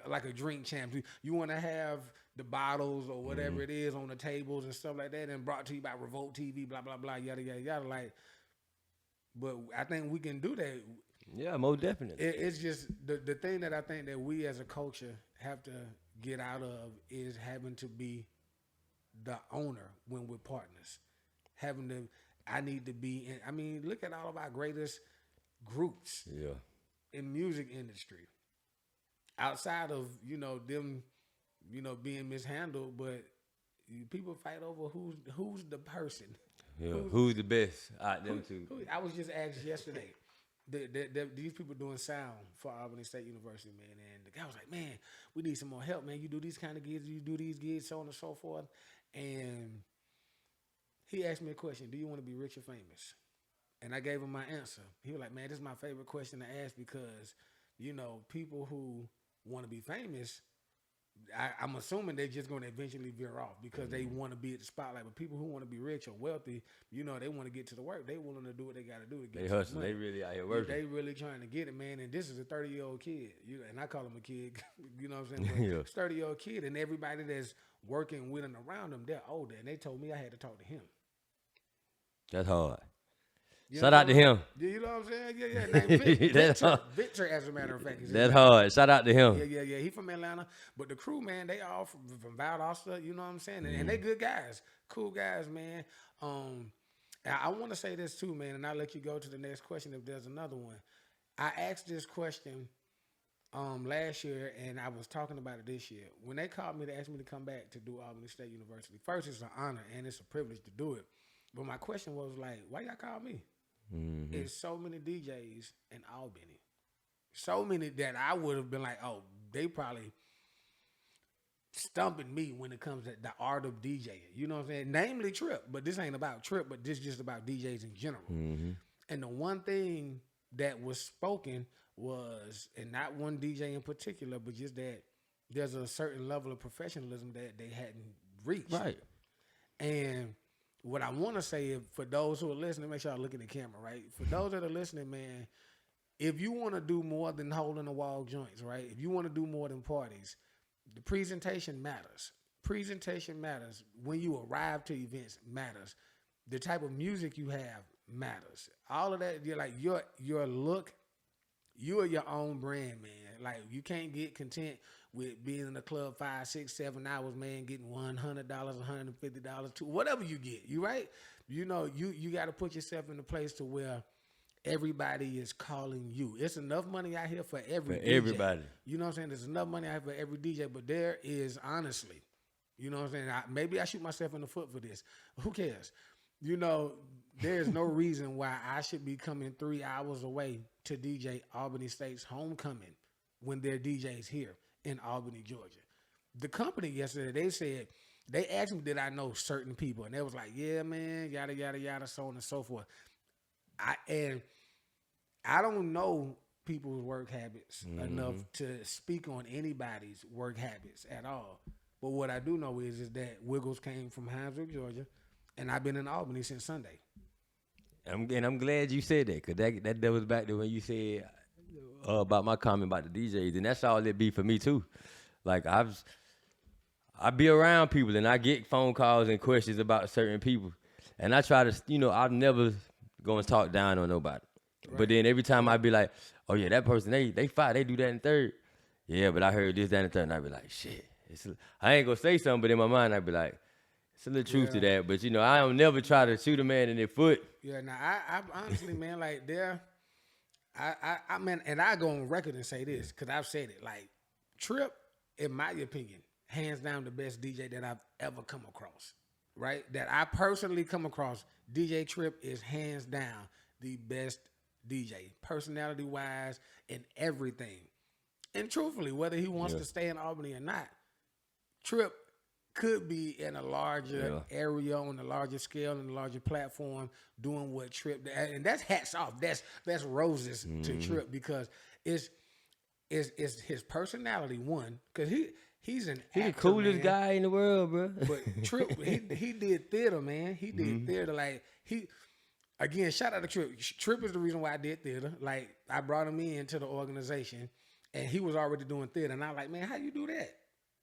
like a drink champ. You want to have the bottles or whatever it is on the tables and stuff like that, and brought to you by Revolt TV, blah blah blah, yada yada yada. Like, but I think we can do that. Yeah, most definitely. It's just the thing that I think that we as a culture have to get out of is having to be the owner when we're partners. I need to be in. I mean, look at all of our greatest groups in music industry. Outside of, them, being mishandled, but people fight over who's the person. Yeah, who's the best out them two. I was just asked yesterday, these people doing sound for Albany State University, man, and the guy was like, man, we need some more help, man. You do these kind of gigs, you do these gigs, so on and so forth. And he asked me a question, do you want to be rich or famous? And I gave him my answer. He was like, man, this is my favorite question to ask because, people who want to be famous, I'm assuming they're just going to eventually veer off because they want to be at the spotlight. But people who want to be rich or wealthy, they want to get to the work. They willing to do what they got to do to get. They hustle. They really out here working. They really trying to get it, man. And this is a 30-year-old kid, and I call him a kid. You know what I'm saying? But 30-year-old kid, and everybody that's working with and around him, they're older. And they told me I had to talk to him. That's hard. Shout out to him. You know what I'm saying? Yeah. Victor, as a matter of fact. That's hard. Shout out to him. Yeah. He from Atlanta. But the crew, man, they all from Valdosta, you know what I'm saying? And they good guys. Cool guys, man. I want to say this too, man, and I'll let you go to the next question if there's another one. I asked this question last year, and I was talking about it this year. When they called me to ask me to come back to do Albany State University, first, it's an honor, and it's a privilege to do it. But my question was like, why y'all call me? There's so many DJs in Albany. So many that I would have been like, oh, they probably stumping me when it comes to the art of DJing. You know what I'm saying? Namely Trip, but this ain't about Trip, but this is just about DJs in general. And the one thing that was spoken was, and not one DJ in particular, but just that there's a certain level of professionalism that they hadn't reached. Right. And what I want to say is, for those who are listening, make sure I look at the camera, right? For those that are listening, man, if you want to do more than hole in the wall joints, right? If you want to do more than parties, the presentation matters. Presentation matters. When you arrive to events matters. The type of music you have matters. All of that, you're like your look, you are your own brand, man. Like, you can't get content with being in the club 5, 6, 7 hours, man, getting $100, $150, to whatever you get. You right? You got to put yourself in a place to where everybody is calling you. It's enough money out here for every DJ. Everybody. You know what I'm saying? There's enough money out here for every DJ, but there is, honestly, you know what I'm saying? Maybe I shoot myself in the foot for this. Who cares? There's no reason why I should be coming 3 hours away to DJ Albany State's homecoming when their DJ's here in Albany, Georgia. The company yesterday, they asked me, did I know certain people? And they was like, yeah, man, yada, yada, yada, so on and so forth. I don't know people's work habits enough to speak on anybody's work habits at all. But what I do know is that Wiggles came from Hinesville, Georgia, and I've been in Albany since Sunday. I'm glad you said that, because that was back to when you said about my comment about the DJs, and that's all it be for me too. Like, I be around people, and I get phone calls and questions about certain people, and I try to, I'm never going to talk down on nobody. Right. But then every time I be like, oh yeah, that person, they fight, they do that in third. Yeah, but I heard this, that, and third, and I be like, shit. I ain't going to say something, but in my mind, I be like, It's a little truth to that, but I don't never try to shoot a man in their foot. Yeah, now I honestly, man, like I mean, and I go on record and say this because I've said it. Like Trip, in my opinion, hands down the best DJ that I've ever come across. Right, that I personally come across. DJ Trip is hands down the best DJ, personality wise, and everything. And truthfully, whether he wants to stay in Albany or not, Trip could be in a larger area, on a larger scale, and a larger platform, doing what Trip, and that's hats off. That's roses to Trip because it's his personality one because he's the coolest guy in the world, bro. But Trip, he did theater, man. He did theater. Like again, shout out to Trip. Trip is the reason why I did theater. Like I brought him into the organization, and he was already doing theater. And I was like, man, how you do that?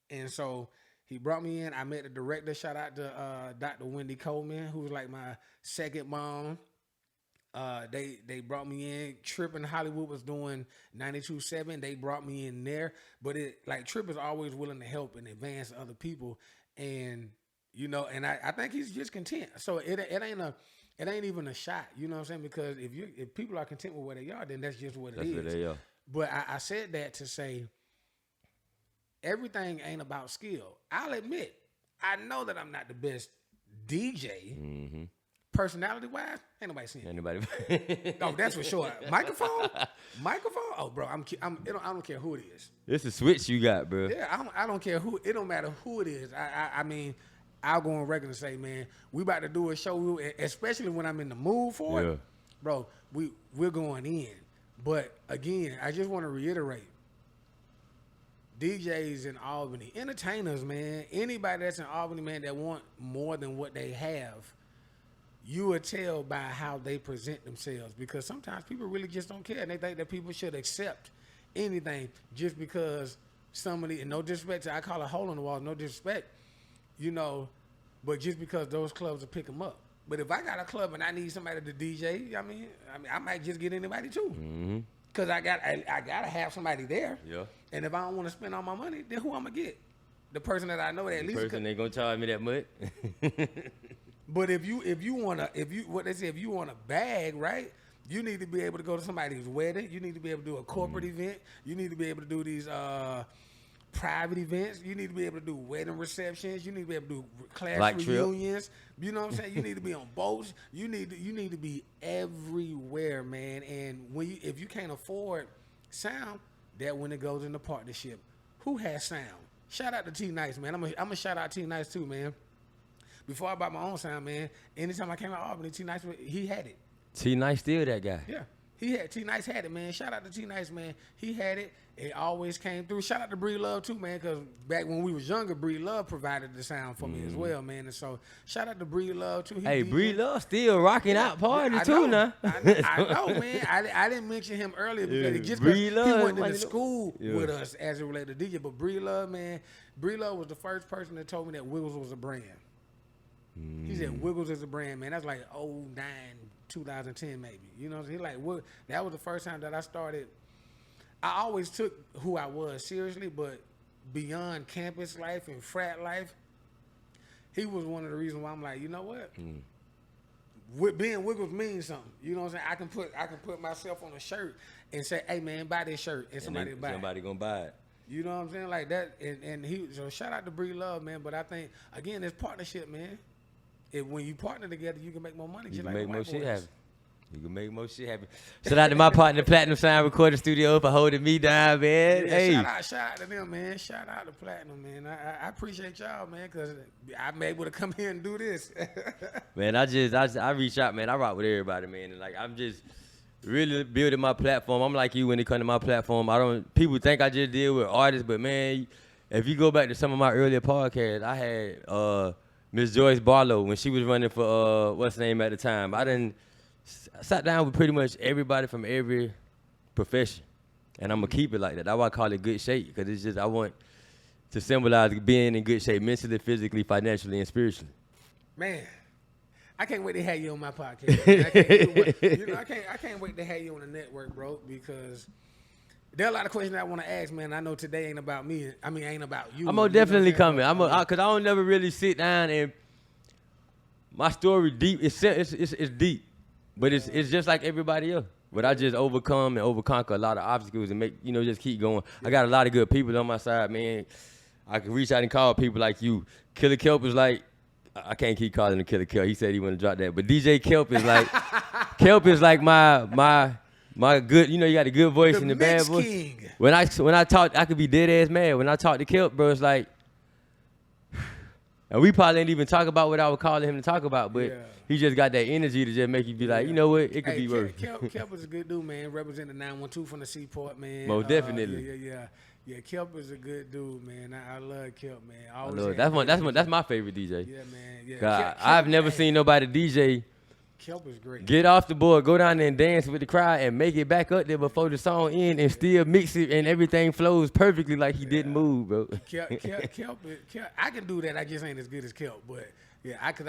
And so he brought me in. I met the director. Shout out to Dr. Wendy Coleman, who was like my second mom. They brought me in. Trip in Hollywood was doing 92.7. They brought me in there, but Trip is always willing to help and advance other people, and and I think he's just content. So it ain't even a shot. You know what I'm saying? Because if people are content with where they are, then that's just what it is. That's where they are. But I said that to say everything ain't about skill. I'll admit, I know that I'm not the best DJ. Mm-hmm. Personality wise, ain't nobody seeing. Anybody? Oh, that's for sure. Microphone. Oh, bro, I don't care who it is. It's a switch you got, bro. Yeah, I don't care who. It don't matter who it is. I mean, I'll go on record and say, man, we about to do a show, especially when I'm in the mood for it, bro. We're going in. But again, I just want to reiterate. DJs in Albany, entertainers, man, anybody that's in Albany, man, that want more than what they have. You would tell by how they present themselves because sometimes people really just don't care and they think that people should accept anything just because somebody, and no disrespect, I call it hole in the wall, no disrespect, but just because those clubs will pick them up. But if I got a club and I need somebody to DJ, I mean, I might just get anybody too. Mm-hmm. Cause I gotta have somebody there. Yeah. And if I don't want to spend all my money, then who I'm gonna get? The person that I know that at least. The person ain't gonna charge me that much. But if you want a bag, right? You need to be able to go to somebody's wedding. You need to be able to do a corporate event. You need to be able to do these private events. You need to be able to do wedding receptions. You need to be able to do class reunions. You know what I'm saying? You need to be on boats. You need to be everywhere, man. And if you can't afford sound, that when it goes into partnership, who has sound? Shout out to T Nice, man. I'm gonna shout out T Nice too, man. Before I bought my own sound, man, anytime I came to Albany, T Nice, he had it. T Nice still that guy. Yeah. T Nice had it, man. Shout out to T Nice, man. He had it. It always came through. Shout out to Bree Love too, man, because back when we was younger, Bree Love provided the sound for me as well, man. And so shout out to Bree Love too. Bree Love still rocking out party too now. I know, man. I didn't mention him earlier because just because he went to school with us as it related to DJ. But Bree Love, man, Bree Love was the first person that told me that Wiggles was a brand. He said Wiggles is a brand, man. That's like 09, 2010 maybe. You know, he like that was the first time that I started. I always took who I was seriously, but beyond campus life and frat life, he was one of the reasons why I'm like, you know what? Being Wiggles means something. You know what I'm saying? I can put myself on a shirt and say, hey man, buy this shirt, and somebody buy it. Somebody gonna buy it. You know what I'm saying? Like that, so shout out to Bree Love, man. But I think again, it's partnership, man. When you partner together, you can make more money. You can make more shit happen. You can make more shit happen. Shout out to my partner, Platinum Sound Recording Studio, for holding me down, man. Yeah, hey, shout out to them, man. Shout out to Platinum, man. I appreciate y'all, man, because I'm able to come here and do this. Man, I reach out, man. I rock with everybody, man. And I'm just really building my platform. I'm like you when it comes to my platform. People think I just deal with artists, but man, if you go back to some of my earlier podcasts, I had Miss Joyce Barlow when she was running for what's her name at the time. I sat down with pretty much everybody from every profession, and I'm gonna keep it like that. That's why I call it good shape, because it's just I want to symbolize being in good shape mentally, physically, financially, and spiritually. Man, I can't wait to have you on my podcast. I can't wait to have you on the network, bro, because there are a lot of questions I want to ask, man. I know today ain't about me. I mean, ain't about you. I'm definitely coming. Because I don't never really sit down and my story deep. It's deep, but it's just like everybody else. But I just overcome and overconquer a lot of obstacles and make just keep going. I got a lot of good people on my side, man. I can reach out and call people like you. Killer Kelp is like, I can't keep calling him Killer Kelp. He said he want to drop that, but DJ Kelp is like, Kelp is like my good. You got a good voice and the bad voice. King. When I talk, I could be dead ass mad. When I talk to Kelp, bro, it's like, and we probably ain't even talk about what I was calling him to talk about, but he just got that energy to just make you be like, you know what, it could be worse. Kelp is a good dude, man. Representing 912 from the Seaport, man. Most definitely. Yeah, Kelp is a good dude, man. I love Kelp, man. I love that's my favorite DJ. Yeah, man. Yeah. Kelp, I've never seen nobody DJ. Kelp is great. Get off the board, go down there and dance with the crowd and make it back up there before the song ends and still mix it and everything flows perfectly like he didn't move, bro. Kelp, I can do that. I just ain't as good as Kelp, but yeah, I can.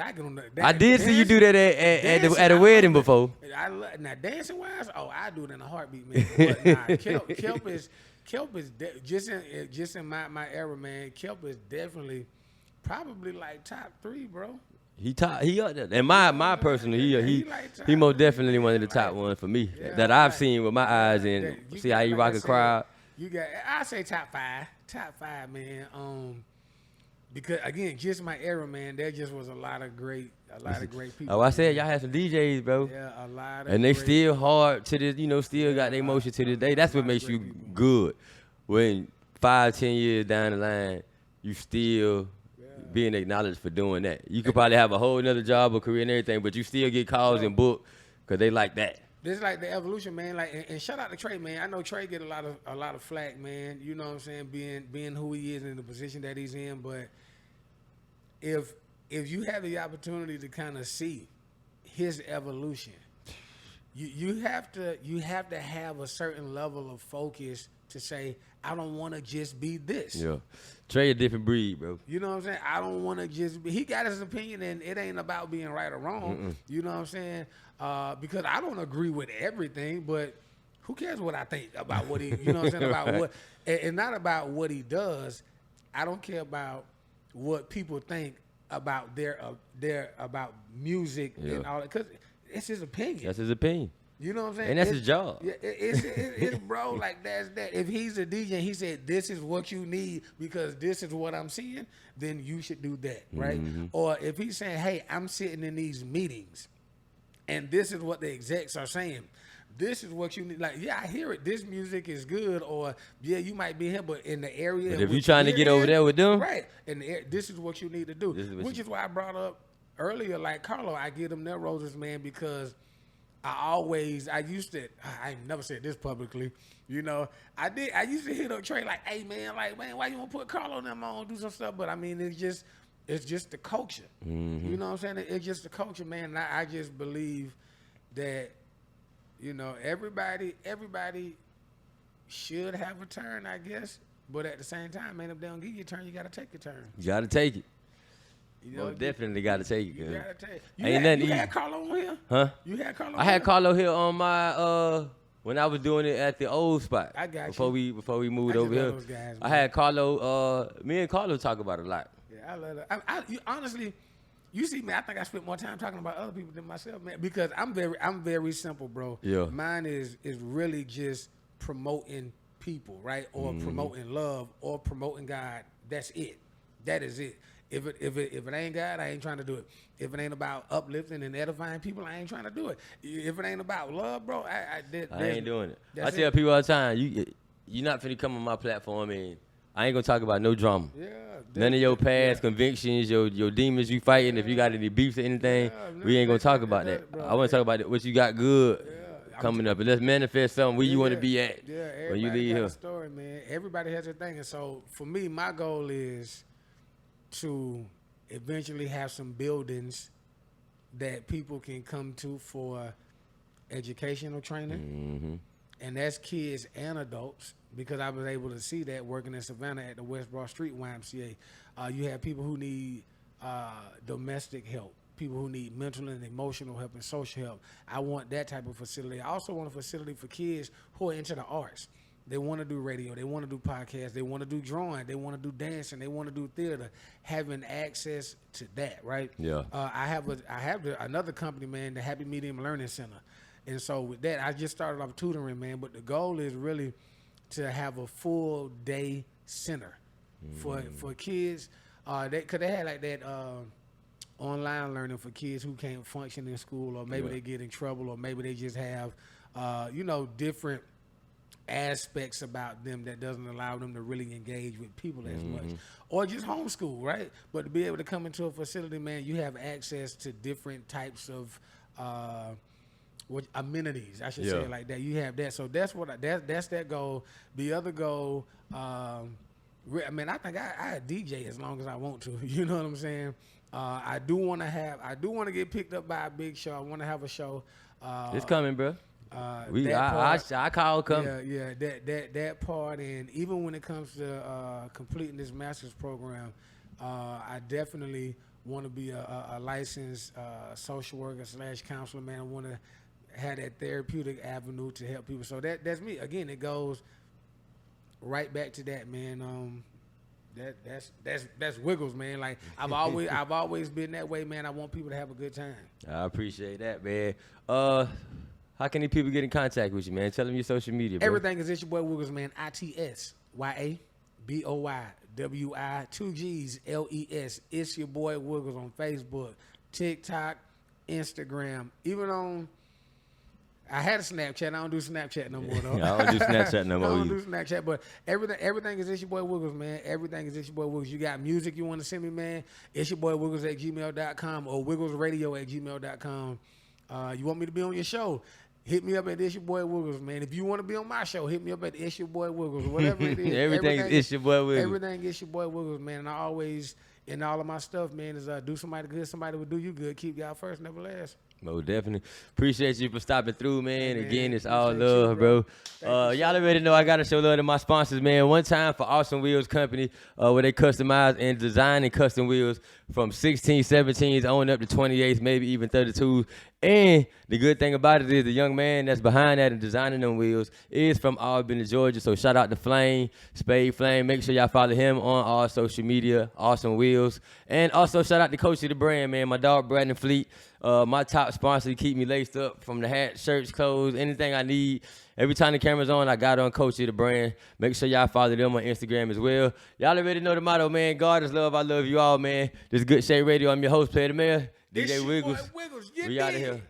I did see you do that at a wedding before. Now dancing wise, I do it in a heartbeat, man. But nah, Kelp is just in my era, man. Kelp is definitely probably like top 3, bro. He up there. And my personal, he most definitely one of the top ones for me that I've seen with my eyes and see how he rock a crowd. I say top 5, man. Because again, just my era, man. There just was a lot of great people. Oh, I said y'all had some DJs, bro. Yeah, a lot of. And they still hard to this, still got their motion to this day. That's what makes you good. When 5-10 years down the line, you still being acknowledged for doing that. You could probably have a whole another job or career and everything, but you still get calls and booked because they like that. This is like the evolution, man. Like, and shout out to Trey, man. I know Trey get a lot of flack, man. You know what I'm saying? Being who he is in the position that he's in, but if you have the opportunity to kind of see his evolution, you have to have a certain level of focus to say, I don't want to just be this. Yeah. Trey a different breed, bro. You know what I'm saying? I don't want to just be. He got his opinion, and it ain't about being right or wrong. Mm-mm. You know what I'm saying? Because I don't agree with everything, but who cares what I think about what he, you know what I'm saying, about what, and not about what he does. I don't care about what people think about their about music and all that, because it's his opinion. That's his opinion. You know what I'm saying? And that's his job. Yeah, it's bro, like that's that. If he's a DJ and he said, this is what you need because this is what I'm seeing, then you should do that, right? Mm-hmm. Or if he's saying, hey, I'm sitting in these meetings and this is what the execs are saying, this is what you need. Like, yeah, I hear it. This music is good, or yeah, you might be here, but in the area. But if you're trying to get over there with them, right? And this is what you need to do. Which is why I brought up earlier, like Carlo, I give them their roses, man, because I used to, I ain't never said this publicly, you know. I used to hit up Trey like, hey man, why you want to put Carlo and them on, do some stuff? But I mean, it's just the culture. Mm-hmm. You know what I'm saying? It's just the culture, man. And I just believe that, you know, everybody should have a turn, I guess. But at the same time, man, if they don't give you a turn, you got to take a turn. You got to take it. You know, definitely got to take it. You got to take it. You had Carlo on here? Huh? You had Carlo I had Carlo here on my, when I was doing it at the old spot. I got before you. Before we moved over here. Those guys, I had Carlo, me and Carlo talk about it a lot. Yeah, I love that. Honestly, you see me, I think I spent more time talking about other people than myself, man, because I'm very simple, bro. Yeah. Mine is really just promoting people, right? Or promoting love or promoting God. That's it. That is it. If it ain't God, I ain't trying to do it. If it ain't about uplifting and edifying people, I ain't trying to do it. If it ain't about love, bro, I ain't doing it. I tell people all the time, you're not finna come on my platform and I ain't gonna talk about no drama. Yeah. None of your past convictions, your demons you fighting. If you got any beefs or anything, we ain't gonna talk about that. I want to talk about what you got good coming up, and let's manifest something where you want to be at when you leave here. A story, man. Everybody has a thing, and so for me, my goal is to eventually have some buildings that people can come to for educational training, and that's kids and adults, because I was able to see that working in Savannah at the West Broad Street YMCA. You have people who need domestic help, people who need mental and emotional help and social help. I want that type of facility. I also want a facility for kids who are into the arts. They want to do radio. They want to do podcasts. They want to do drawing. They want to do dancing. They want to do theater. Having access to that, right? Yeah. I have another company, man, the Happy Medium Learning Center, and so with that, I just started off tutoring, man. But the goal is really to have a full day center for kids. Cause they had like that online learning for kids who can't function in school, or maybe they get in trouble, or maybe they just have different aspects about them that doesn't allow them to really engage with people as much, or just homeschool, right? But to be able to come into a facility, man, you have access to different types of amenities, I should say it like that. You have that, so that's what that's that goal. The other goal, I think I DJ as long as I want to. You know what I'm saying? I do want to get picked up by a big show. I want to have a show. It's coming, bro. I call coming. Yeah, that part, and even when it comes to completing this master's program, I definitely want to be a licensed social worker / counselor, man. I want to have that therapeutic avenue to help people. So that's me. Again, it goes right back to that, man. That's Wiggles, man. Like I've always been that way, man. I want people to have a good time. I appreciate that, man. How can these people get in contact with you, man? Tell them your social media, bro. Everything is It's Your Boy Wiggles, man. ITSYA BOY WI 2 G's LES. It's Your Boy Wiggles on Facebook, TikTok, Instagram, even on. I had a Snapchat. I don't do Snapchat no more, though. I don't do Snapchat no more. I don't do Snapchat, but everything is It's Your Boy Wiggles, man. Everything is It's Your Boy Wiggles. You got music you want to send me, man? It's Your Boy Wiggles at gmail.com or wigglesradio at gmail.com. You want me to be on your show? Hit me up at It's Your Boy Wiggles, man. If you want to be on my show, hit me up at It's Your Boy Wiggles. Whatever it is. Everything is It's Your Boy Wiggles. Everything is Your Boy Wiggles, man. And I always, in all of my stuff, man, is do somebody good. Somebody will do you good. Keep y'all first, never last. Most definitely. Appreciate you for stopping through, man. Hey, man, again, it's all appreciate love, you, bro. bro. Y'all already know I got to show love to my sponsors, man. One time for Awesome Wheels Company, where they customize and design and custom wheels from 16, 17s on up to 28s, maybe even 32s. And the good thing about it is the young man that's behind that and designing them wheels is from Albany, Georgia. So shout out to Flame, Spade Flame. Make sure y'all follow him on all social media, Awesome Wheels. And also shout out to Coach of the brand, man, my dog Brandon Fleet. My top sponsor to keep me laced up from the hat, shirts, clothes, anything I need. Every time the camera's on, I got on Coach of the brand. Make sure y'all follow them on Instagram as well. Y'all already know the motto, man. God is love. I love you all, man. This is Good Shape Radio. I'm your host, Player the Mayor, DJ Wiggles. Wiggles. We out of here.